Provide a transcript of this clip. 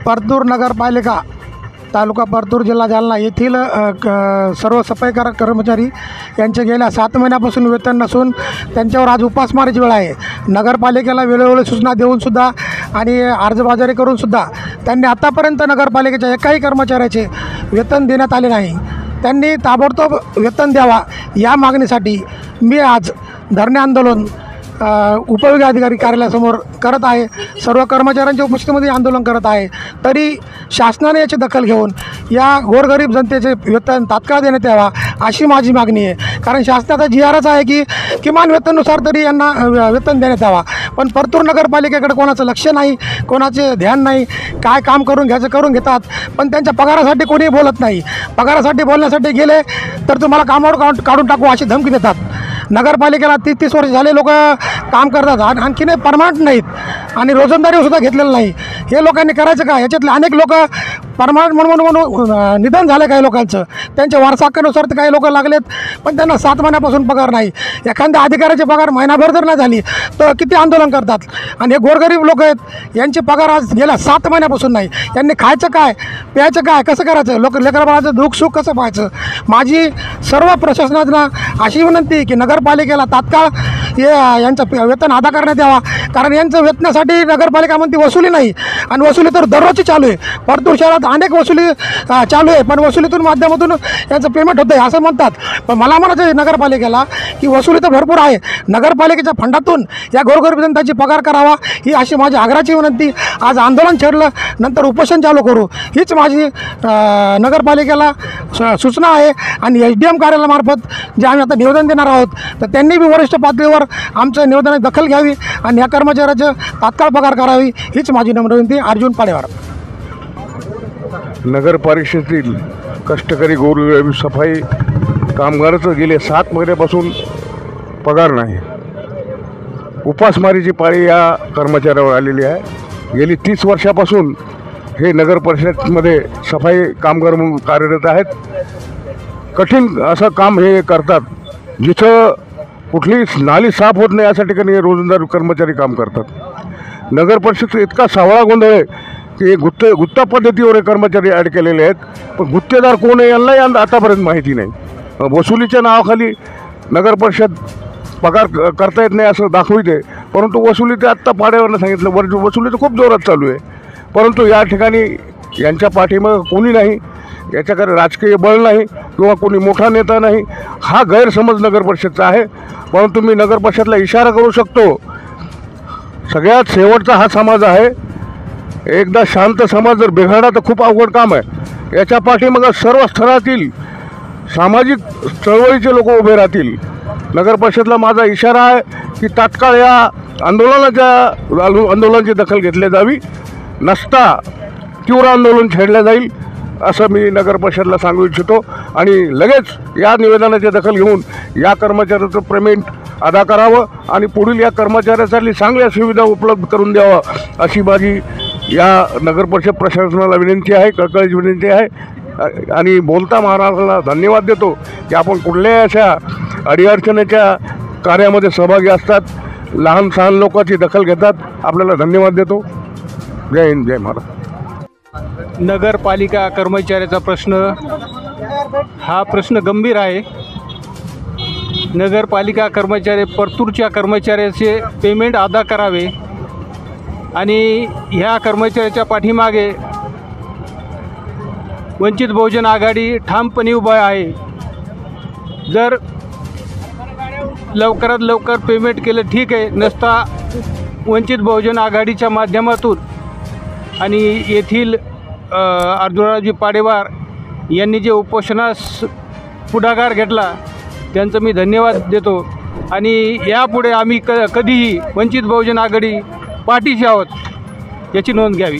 परतूर नगरपालिका तालुका परतूर जिल्हा जालना येथील सर्व सफाई कर्मचारी यांचे गेल्या 7 महिन्यापासून वेतन नसून त्यांच्यावर आज उपासमारीची वेळ आहे। नगरपालिकेला वेळोवेळी सूचना देऊनसुद्धा आणि अर्जबाजारी करूनसुद्धा त्यांनी आतापर्यंत नगरपालिकेच्या एकाही कर्मचाऱ्याचे वेतन देण्यात आले नाही। त्यांनी ताबडतोब वेतन द्यावा या मागणीसाठी मी आज धरणे आंदोलन उपविभागीय अधिकारी कार्यालयासमोर करत आहे। सर्व कर्मचाऱ्यांच्या उपस्थितीमध्ये आंदोलन करत आहे। तरी शासनाने याची दखल घेऊन या गोरगरीब जनतेचे वेतन तात्काळ देण्यात यावा अशी माझी मागणी आहे। कारण शासनाचा GRच आहे की किमान वेतनानुसार तरी यांना वेतन देण्यात यावा, पण परतूर नगरपालिकेकडे कोणाचं लक्ष नाही, कोणाचे ध्यान नाही। काय काम करून घ्यायचं करून घेतात, पण त्यांच्या पगारासाठी कोणी बोलत नाही। पगारासाठी बोलण्यासाठी गेले तर तुम्हाला कामावर काढून टाकू अशी धमकी देतात। नगरपालिकेला 30-30 वर्ष झाले लोक काम करतात, आणखीन परमनंट नाहीत आणि रोजंदारीसुद्धा घेतलेलं नाही। हे लोकांनी करायचं काय? याच्यातले अनेक लोक परमनंट म्हणून निधन झालं काही लोकांचं, त्यांच्या वारसाहक्कानुसार तर काही लोक लागलेत, पण त्यांना 7 महिन्यापासून पगार नाही। एखाद्या अधिकाऱ्याचे पगार महिनाभर जर नाही झाली तर किती आंदोलन करतात। आणि हे गोरगरीब लोक आहेत, यांचे पगार आज गेल्या 7 महिन्यापासून नाही। यांनी खायचं काय, प्यायचं काय, कसं करायचं, लेकराबाळाचं दुःख सुख कसं पाहायचं। माझी सर्व प्रशासनाला अशी विनंती की नगरपालिकेला तात्काळ यांचं वेतन अदा करण्यात यावा। कारण यांचं वेतनासाठी नगरपालिका म्हणते वसुली नाही, आणि वसुली तर दररोजची चालू आहे। परतूर शहरात अनेक वसुली चालू आहे, पण वसुलीतून माध्यमातून यांचं पेमेंट होतं आहे असं म्हणतात। पण मला म्हणायचं आहे नगरपालिकेला की वसुली तर भरपूर आहे, नगरपालिकेच्या फंडातून या गोरगरीब जनतेची पगार करावा ही अशी माझी आग्रहाची विनंती। आज आंदोलन छेडलं, नंतर उपोषण चालू करू हीच माझी नगरपालिकेला सूचना आहे। आणि SDM कार्यालयामार्फत जे आम्ही आता निवेदन देणार आहोत, तर त्यांनी बी वरिष्ठ पातळीवर आमचं निवेदनाची दखल घ्यावी आणि या कर्मचाऱ्याचं तात्काळ पगार करावी हीच माझी नम्र विनंती। अर्जुन पाडेवार। नगर परिषदेतील कष्टकरी गोरगरीब सफाई कामगाराचं गेले 7 महिन्यापासून पगार नाही। उपासमारीची पाळी या कर्मचाऱ्यावर आलेली आहे। गेली 30 वर्षापासून हे नगर परिषदेमध्ये सफाई कामगार म्हणून कार्यरत आहेत। कठीण असं काम हे करतात, जिथं कुठली नाली साफ होत नाही यासाठी काही रोजंदार कर्मचारी काम करतात। नगर परिषदेचा इतका सावळा गोंधळ आहे की गुत्ता पद्धतीवर हे कर्मचारी ॲड केलेले आहेत, पण गुत्तेदार कोण आहे यांनाही आतापर्यंत माहिती नाही। वसुलीच्या नावाखाली नगर परिषद पगार करता येत नाही असं दाखविते, परंतु वसुली ते आत्ता पाड्यावरनं सांगितलं वसुली तर खूप जोरात चालू आहे। परंतु या ठिकाणी यांच्या पाठीमागं कोणी नाही, याच्याकडे राजकीय बळ नाही किंवा कोणी मोठा नेता नाही, हा गैरसमज नगर परिषदचा आहे। परंतु मी नगर परिषदला इशारा करू शकतो, सगळ्यात शेवटचा हा समाज आहे। एकदा शांत समाज जर बिघडला तर खूप अवघड काम आहे। याच्या पाठीमागं सर्व स्तरातील सामाजिक चळवळीचे लोक उभे राहतील। नगर परिषदला माझा इशारा आहे की तात्काळ या आंदोलनाची दखल घेतली जावी, नसता तीव्र आंदोलन छेडलं जाईल असं मी नगर परिषदला सांगू इच्छितो। आणि लगेच या निवेदनाची दखल घेऊन या कर्मचाऱ्याचं पेमेंट अदा करावं आणि पुढील या कर्मचाऱ्यासाठी चांगल्या सुविधा उपलब्ध करून द्यावा अशी माझी या नगर परिषद प्रशासनाला विनंती आहे, कळकळीची विनंती आहे। आणि बोलता महाराष्ट्राला धन्यवाद देतो की आपण कुठल्याही अशा अडीअडचणीच्या कार्यामध्ये सहभागी असतात, लहान सहान लोकांची दखल घेतात। आपल्याला धन्यवाद देतो। जय हिंद, जय महाराष्ट्र। नगरपालिका कर्मचाऱ्याचा प्रश्न हा प्रश्न गंभीर आहे। नगरपालिका कर्मचारी परतूरच्या कर्मचाऱ्याचे पेमेंट अदा करावे आणि ह्या कर्मचाऱ्याच्या पाठीमागे वंचित बहुजन आघाडी ठामपणे उभा आहे। जर लवकरात लवकर पेमेंट केलं ठीक आहे, नसता वंचित बहुजन आघाडीच्या माध्यमातून आणि येथील अर्जुनरावजी पाडेवार यांनी जे उपोषणास पुढाकार घेतला त्यांचं मी धन्यवाद देतो। आणि यापुढे आम्ही कधीही वंचित बहुजन आघाडी पाठीशी आहोत याची नोंद घ्यावी।